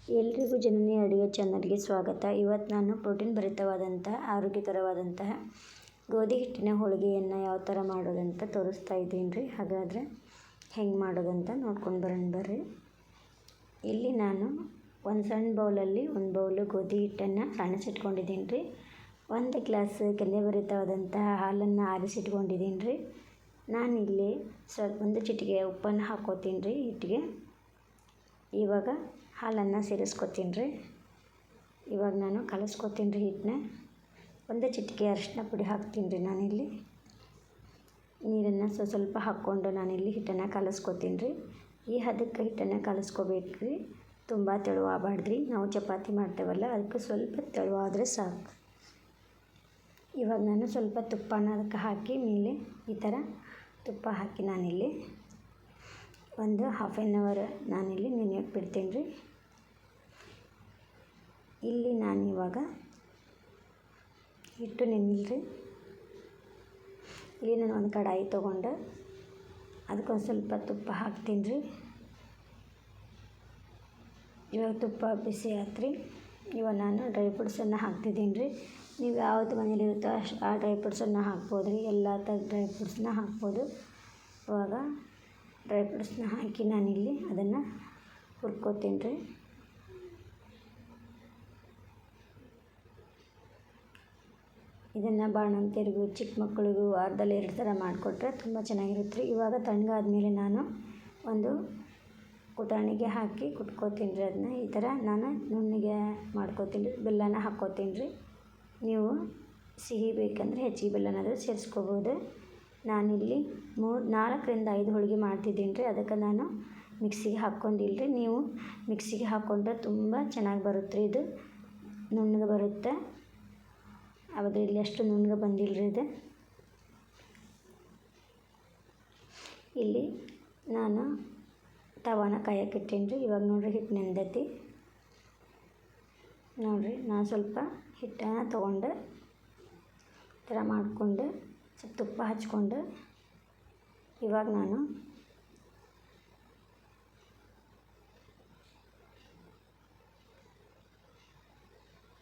ಎಲ್ರಿಗೂ ಜನನಿ ಅಡುಗೆ ಚಾನಲ್ಗೆ ಸ್ವಾಗತ. ಇವತ್ತು ನಾನು ಪ್ರೋಟೀನ್ ಭರಿತವಾದಂತಹ ಆರೋಗ್ಯಕರವಾದಂತಹ ಗೋಧಿ ಹಿಟ್ಟಿನ ಹೋಳಿಗೆಯನ್ನು ಯಾವ ಥರ ಮಾಡೋದಂತ ತೋರಿಸ್ತಾ ಇದ್ದೀನಿ ರೀ. ಹಾಗಾದರೆ ಹೆಂಗೆ ಮಾಡೋದಂತ ನೋಡ್ಕೊಂಡು ಬರೋಣ ಬರ್ರಿ. ಇಲ್ಲಿ ನಾನು ಒಂದು ಸಣ್ಣ ಬೌಲಲ್ಲಿ ಒಂದು ಬೌಲು ಗೋಧಿ ಹಿಟ್ಟನ್ನು ಸಣ್ಣಸಿಟ್ಕೊಂಡಿದ್ದೀನಿ ರೀ. 1 ಗ್ಲಾಸ್ ಕೆನೆಭರಿತವಾದಂತಹ ಹಾಲನ್ನು ಆರಿಸಿಟ್ಕೊಂಡಿದ್ದೀನಿ ರೀ. ನಾನಿಲ್ಲಿ ಸ್ವಲ್ಪ ಒಂದು ಚಿಟಿಕೆ ಉಪ್ಪನ್ನು ಹಾಕ್ಕೋತೀನಿ ರೀ ಹಿಟ್ಟಿಗೆ. ಇವಾಗ ಹಾಲನ್ನು ಸೇರಿಸ್ಕೊತೀನಿ ರೀ. ಇವಾಗ ನಾನು ಕಲಸ್ಕೊತೀನಿ ರೀ ಹಿಟ್ಟನ್ನ. ಒಂದು ಚಿಟಿಕೆ ಅರಿಶಿನ ಪುಡಿ ಹಾಕ್ತೀನಿ ರೀ. ನಾನಿಲ್ಲಿ ನೀರನ್ನು ಸ್ವಲ್ಪ ಹಾಕ್ಕೊಂಡು ನಾನಿಲ್ಲಿ ಹಿಟ್ಟನ್ನು ಕಲಸ್ಕೊತೀನಿ ರೀ. ಈ ಹದಕ್ಕೆ ಹಿಟ್ಟನ್ನು ಕಲಸ್ಕೋಬೇಕು ರೀ. ತುಂಬ ತೆಳುವಾಗಬಾರ್ದು ರೀ. ನಾವು ಚಪಾತಿ ಮಾಡ್ತೇವಲ್ಲ ಅದಕ್ಕೆ ಸ್ವಲ್ಪ ತೆಳುವಾದರೆ ಸಾಕು. ಇವಾಗ ನಾನು ಸ್ವಲ್ಪ ತುಪ್ಪನ ಅದಕ್ಕೆ ಹಾಕಿ ಮೇಲೆ ಈ ಥರ ತುಪ್ಪ ಹಾಕಿ ನಾನಿಲ್ಲಿ ಒಂದು ಹಾಫ್ ಆನ್ ಅವರ್ ನಾನಿಲ್ಲಿ ನೆನೆಯೋಕೆ ಬಿಡ್ತೀನಿ ರೀ. ಇಲ್ಲಿ ನಾನಿವಾಗ ಹಿಟ್ಟು ನೆನಿಲ್ರಿ. ಇಲ್ಲಿ ನಾನು ಒಂದು ಕಡಾಯಿ ತೊಗೊಂಡು ಅದಕ್ಕೊಂದು ಸ್ವಲ್ಪ ತುಪ್ಪ ಹಾಕ್ತೀನಿ ರೀ. ಇವಾಗ ತುಪ್ಪ ಬಿಸಿ ಆಯ್ತು ರೀ. ಇವಾಗ ನಾನು ಡ್ರೈ ಫ್ರೂಟ್ಸನ್ನು ಹಾಕ್ತಿದ್ದೀನಿ ರೀ. ನೀವು ಯಾವುದು ಮನೇಲಿರುತ್ತೋ ಆ ಡ್ರೈ ಫ್ರೂಟ್ಸನ್ನು ಹಾಕ್ಬೋದು ರೀ. ಎಲ್ಲ ಥರದ ಡ್ರೈ ಫ್ರೂಟ್ಸನ್ನ ಹಾಕ್ಬೋದು. ಇವಾಗ ಡ್ರೈ ಫ್ರೂಟ್ಸನ್ನ ಹಾಕಿ ನಾನಿಲ್ಲಿ ಅದನ್ನು ಹುರ್ಕೋತೀನಿ ರೀ. ಇದನ್ನು ಬಾಣಂತಿಯರಿಗೂ ಚಿಕ್ಕ ಮಕ್ಕಳಿಗೂ ವಾರದಲ್ಲಿ 2 ಥರ ಮಾಡಿಕೊಟ್ರೆ ತುಂಬ ಚೆನ್ನಾಗಿರುತ್ತೆ ರೀ. ಇವಾಗ ತಣ್ಣಗಾದ್ಮೇಲೆ ನಾನು ಒಂದು ಕುಟಾಣಿಗೆ ಹಾಕಿ ಕುಟ್ಕೋತೀನಿ ರೀ. ಅದನ್ನ ಈ ಥರ ನಾನು ನುಣ್ಣಗೆ ಮಾಡ್ಕೋತೀನಿ ರೀ. ಬೆಲ್ಲನ ಹಾಕ್ಕೋತೀನಿ ರೀ. ನೀವು ಸಿಹಿ ಬೇಕಂದರೆ ಹೆಚ್ಚಿಗೆ ಬೆಲ್ಲನಾದರೂ ಸೇರಿಸ್ಕೋಬೋದು. ನಾನಿಲ್ಲಿ 4 ರಿಂದ 5 ಹೋಳಿಗೆ ಮಾಡ್ತಿದ್ದೀನಿ ರೀ. ಅದಕ್ಕೆ ನಾನು ಮಿಕ್ಸಿಗೆ ಹಾಕ್ಕೊಂಡಿಲ್ಲ ರೀ. ನೀವು ಮಿಕ್ಸಿಗೆ ಹಾಕ್ಕೊಂಡ್ರೆ ತುಂಬ ಚೆನ್ನಾಗಿ ಬರುತ್ತೆ ರೀ. ಇದು ನುಣ್ಣಗೆ ಬರುತ್ತೆ. ಆದರೆ ಇಲ್ಲಿ ಅಷ್ಟು ನುಣ್ಣಗೆ ಬಂದಿಲ್ಲ ರೀ ಇದು. ಇಲ್ಲಿ ನಾನು ತವಾನ ಕಾಯಕ್ಕೆ ಇಟ್ಟೀನಿ ರೀ. ಇವಾಗ ನೋಡಿರಿ ಹಿಟ್ಟು ನೆಂದೈತಿ. ನೋಡಿರಿ ನಾನು ಸ್ವಲ್ಪ ಹಿಟ್ಟನ್ನು ತೊಗೊಂಡು ಈ ಥರ ಮಾಡಿಕೊಂಡು ಸ್ವಲ್ಪ ತುಪ್ಪ ಹಚ್ಕೊಂಡು ಇವಾಗ ನಾನು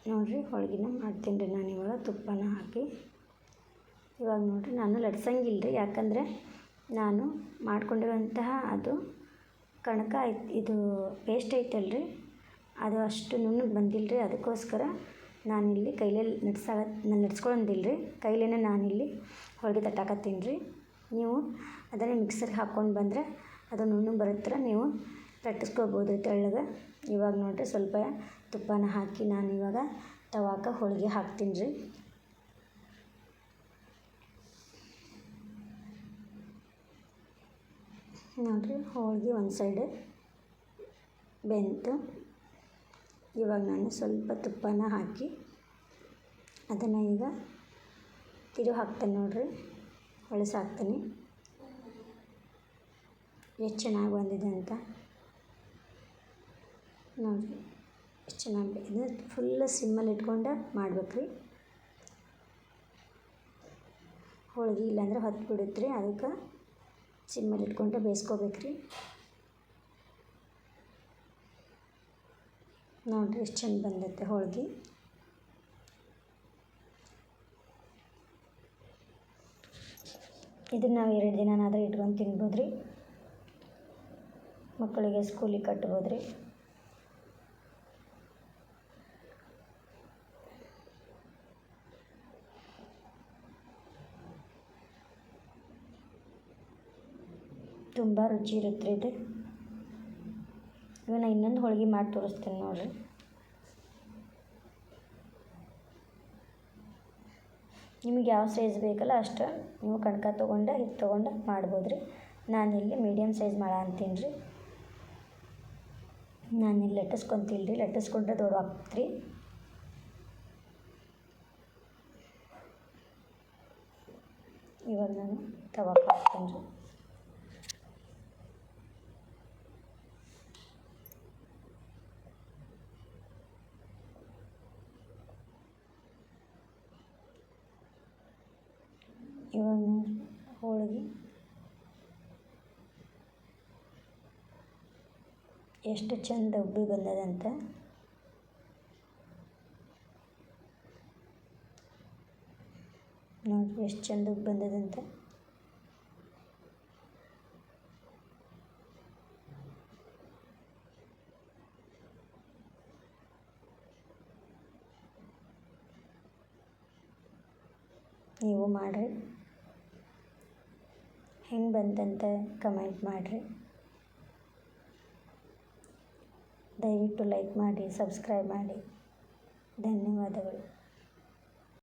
ನೋಡಿರಿ ಹೋಳಿಗೆನ ಮಾಡ್ತೀನಿ ರೀ. ನಾನು ಇವಾಗ ತುಪ್ಪನ ಹಾಕಿ ಇವಾಗ ನೋಡಿರಿ ನಾನು ಲಟ್ಸಂಗಿಲ್ಲ ರೀ. ಯಾಕಂದರೆ ನಾನು ಮಾಡ್ಕೊಂಡಿರುವಂತಹ ಅದು ಕಣಕ ಇದು ಪೇಸ್ಟ್ ಐತಲ್ಲ ರೀ, ಅದು ಅಷ್ಟು ನುಣ್ಣಗೆ ಬಂದಿಲ್ಲ ರೀ. ಅದಕ್ಕೋಸ್ಕರ ನಾನಿಲ್ಲಿ ಕೈಲಲ್ಲಿ ಲಟ್ಸ್ಕೊಳ್ಳೋದಿಲ್ಲ ರೀ. ಕೈಲೇ ನಾನಿಲ್ಲಿ ಹೋಳಿಗೆ ತಟ್ಟಾಕತ್ತೀನಿ ರೀ. ನೀವು ಅದನ್ನೇ ಮಿಕ್ಸರ್ಗೆ ಹಾಕ್ಕೊಂಡು ಬಂದರೆ ಅದು ನುಣ್ಣಗೆ ಬರುತ್ತೆ. ನೀವು ಲಟ್ಟಿಸ್ಕೋಬೋದು ರೀ ತೆಳ್ಳಗೆ. ಇವಾಗ ನೋಡಿರಿ ಸ್ವಲ್ಪ ತುಪ್ಪನ ಹಾಕಿ ನಾನು ಇವಾಗ ತವಾಕ ಹೋಳಿಗೆ ಹಾಕ್ತೀನಿ ರೀ. ನೋಡಿರಿ ಹೋಳಿಗೆ ಒಂದು ಸೈಡ್ ಬೆಂತು. ಇವಾಗ ನಾನು ಸ್ವಲ್ಪ ತುಪ್ಪನ ಹಾಕಿ ಅದನ್ನು ಈಗ ತಿರುವು ಹಾಕ್ತೇನೆ ನೋಡಿರಿ. ಹೊಳಸಾಕ್ತೀನಿ ಎಷ್ಟು ಚೆನ್ನಾಗಿ ಬಂದಿದೆ ಅಂತ. ನೋಡಿರಿ ಎಷ್ಟು ಚೆನ್ನಾಗಿ. ಇದನ್ನ ಫುಲ್ ಸಿಮ್ಮಲ್ಲಿ ಇಟ್ಕೊಂಡು ಮಾಡ್ಬೇಕು ರೀ. ಹೋಳಿಗೆ ಇಲ್ಲಾಂದ್ರೆ ಹೊತ್ತು ಬಿಡುತ್ತೆ ರೀ. ಅದಕ್ಕೆ ಸಿಮ್ಮಲ್ಲಿ ಇಟ್ಕೊಂಡು ಬೇಯಿಸ್ಕೋಬೇಕು ರೀ. ನೋಡಿರಿ ಎಷ್ಟು ಚೆಂದ ಬಂದೈತೆ ಹೋಳಿಗೆ. ಇದನ್ನು ನಾವು 2 ದಿನನಾದರೂ ಇಟ್ಕೊಂಡು ತಿನ್ಬೋದು ರೀ. ಮಕ್ಕಳಿಗೆ ಸ್ಕೂಲಿಗೆ ಕಟ್ಬೋದು ರೀ. ತುಂಬ ರುಚಿ ಇರುತ್ತೆ ಇದು. ಇವಾಗ ನಾನು ಇನ್ನೊಂದು ಹೋಳಿಗೆ ಮಾಡಿ ತೋರಿಸ್ತೀನಿ ನೋಡಿರಿ. ನಿಮಗೆ ಯಾವ ಸೈಜ್ ಬೇಕಲ್ಲ ಅಷ್ಟು ನೀವು ಕಣಕ ತೊಗೊಂಡು ಹಿಟ್ಟು ತೊಗೊಂಡು ಮಾಡ್ಬೋದು ರೀ. ನಾನಿಲ್ಲಿ ಮೀಡಿಯಮ್ ಸೈಜ್ ಮಾಡ ಅಂತೀನಿ ರೀ. ನಾನಿಲ್ಲಿ ಲಟ್ಟಿಸ್ಕೊತೀನಿ ರೀ. ಲಟ್ಟಿಸ್ಕೊಂಡ್ರೆ ದೊಡ್ಡವಾಗ್ತದೆ ರೀ. ಇವಾಗ ನಾನು ತವಾಕ್ಕೆ ಹಾಕ್ತೀನಿ ರೀ. ಇವಾಗ ಹೋಳಿಗೆ ಎಷ್ಟು ಚಂದ ಉಬ್ಬಿ ಬಂದದಂತ. ನೋಡಿರಿ ಎಷ್ಟು ಚಂದ ಉಬ್ಬಿ ಬಂದದಂತ. ನೀವು ಮಾಡಿರಿ, ಹೆಂಗೆ ಬಂತಂತ ಕಮೆಂಟ್ ಮಾಡಿರಿ. ದಯವಿಟ್ಟು ಲೈಕ್ ಮಾಡಿ, ಸಬ್ಸ್ಕ್ರೈಬ್ ಮಾಡಿ. ಧನ್ಯವಾದಗಳು.